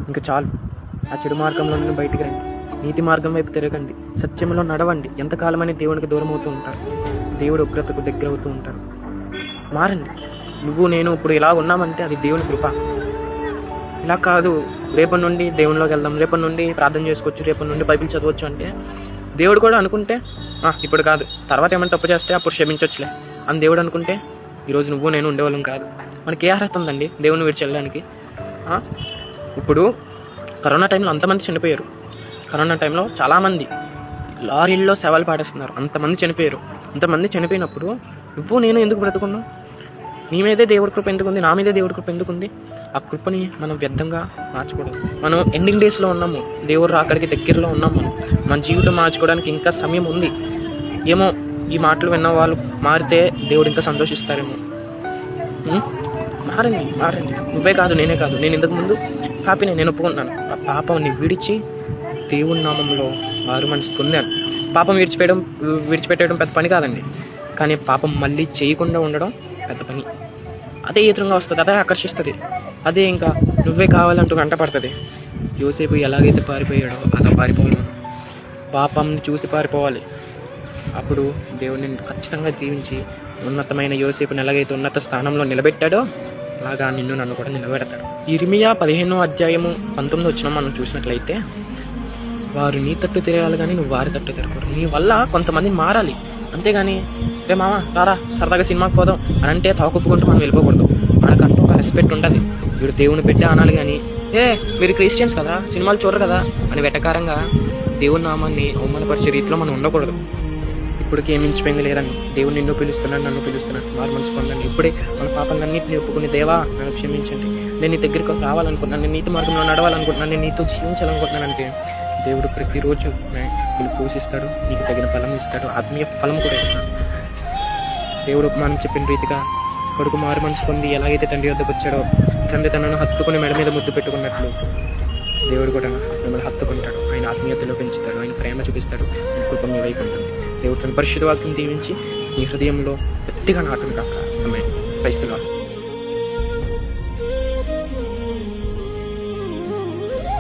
ఇంకా చాలు. ఆ చెడు మార్గంలో నుండి బయటికి రండి, నీతి మార్గం వైపు తిరగండి, సత్యంలో నడవండి. ఎంతకాలమని దేవునికి దూరం అవుతూ ఉంటారు, దేవుడు ఉగ్రతకు దగ్గర అవుతూ ఉంటారు. మారండి. నువ్వు నేను ఇప్పుడు ఇలా ఉన్నామంటే అది దేవుని కృప. ఇలా కాదు, రేపటి నుండి దేవునిలోకి వెళ్దాం, రేపటి నుండి ప్రార్థన చేసుకోవచ్చు, రేపటి నుండి బైబిల్ చదవచ్చు అంటే దేవుడు కూడా అనుకుంటే ఇప్పుడు కాదు, తర్వాత ఏమైనా తప్పు చేస్తే అప్పుడు క్షమించవచ్చులే అని దేవుడు అనుకుంటే ఈరోజు నువ్వు నేను ఉండేవాళ్ళం కాదు. మనకి ఏ అర్హత ఉందండి దేవుని విడిచి వెళ్ళడానికి? ఇప్పుడు కరోనా టైంలో అంతమంది చనిపోయారు. కరోనా టైంలో చాలామంది లారీల్లో శవాలు పాడేస్తున్నారు. అంతమంది చనిపోయారు. అంతమంది చనిపోయినప్పుడు నువ్వు నేను ఎందుకు బ్రతుకున్నాం? నీ మీదే దేవుడి కృప ఎందుకుంది, నా మీదే దేవుడి కృప ఎందుకుంది? ఆ కృపని మనం వ్యర్థంగా మార్చకూడదు. మనం ఎండింగ్ డేస్లో ఉన్నాము, దేవుడు అక్కడికి దగ్గరలో ఉన్నాము. మన జీవితం మార్చుకోవడానికి ఇంకా సమయం ఉంది. ఏమో ఈ మాటలు విన్న వాళ్ళు మారితే దేవుడు ఇంకా సంతోషిస్తారేమో. మారండి, మారండి. నువ్వే కాదు, నేనే కాదు, నేను ఇంతకుముందు పాపినే, నేను ఒప్పుకుంటున్నాను. ఆ పాపాన్ని విడిచి దేవుని నామంలో మారు మనసు పొందాను. పాపం విడిచిపెట్టడం పెద్ద పని కాదండి, కానీ పాపం మళ్ళీ చేయకుండా ఉండడం పెద్ద పని. అదే ఎదురుగా వస్తుంది, అదే ఆకర్షిస్తుంది, అదే ఇంకా నువ్వే కావాలంటూ గంట పడుతుంది. యోసేపు ఎలాగైతే పారిపోయాడో అలా పారిపోవాలి. పాపంని చూసి పారిపోవాలి. అప్పుడు దేవుడిని ఖచ్చితంగా దీవించి ఉన్నతమైన యోసేపుని ఎలాగైతే ఉన్నత స్థానంలో నిలబెట్టాడో అలాగా నిన్ను నన్ను కూడా నిలబెడతాడు. ఇర్మియా 15:19 మనం చూసినట్లయితే, వారు నీ తట్టు తిరగాలి కానీ నువ్వు వారి తట్టు తిరగకూడదు. నీ వల్ల కొంతమంది మారాలి, అంతేగాని రే మామ రారా సరదాగా సినిమాకి పోదాం అని అంటే తవకొప్పుకుంటూ మనం వెళ్ళిపోకూడదు. మనకంటూ ఒక రెస్పెక్ట్ ఉంటుంది. వీడు దేవుని బిడ్డ అనాలి కానీ మీరు క్రిస్టియన్స్ కదా, సినిమాలు చూడరు కదా అని వెటకారంగా దేవుని నామాన్ని అవమానపరిచే రీతిలో మనం ఉండకూడదు. ఇప్పటికి ఏమి మించిపోయింది లేదండి. దేవుడు నిన్ను పిలుస్తున్నాడు, నన్ను పిలుస్తున్నాడు. వారు మనసు పొందండి. ఇప్పుడే మన పాపాలన్నింటినీ ఒప్పుకుని, దేవా నన్ను క్షమించండి, నేను నీ దగ్గరికి రావాలనుకుంటున్నాను, నేను నీతి మార్గంలో నడవాలనుకుంటున్నాను, నేను నీతో జీవించాలనుకుంటున్నానంటే దేవుడు ప్రతిరోజు నీకు పోషిస్తాడు, నీకు తగిన ఫలం ఇస్తాడు, ఆత్మీయ ఫలం కూడా ఇస్తాడు. దేవుడు మనం చెప్పిన రీతిగా కొడుకు మారు మనసు పొంది ఎలాగైతే తండ్రి వద్దకు వచ్చాడో, తండ్రి తనను హత్తుకుని మెడ మీద ముద్దు పెట్టుకున్నట్లు దేవుడు కూడా మిమ్మల్ని హత్తుకుంటాడు. ఆయన ఆత్మీయతలో పెంచుతాడు, ఆయన ప్రేమ చూపిస్తాడు, ఆయన కృప మీ వైపు ఉంటుంది. దేవుడు తన పరిశుద్ధ వాక్యం దీవించి నీ హృదయంలో గట్టిగా నాటును కాక. ఆమేన్. Praise the lord.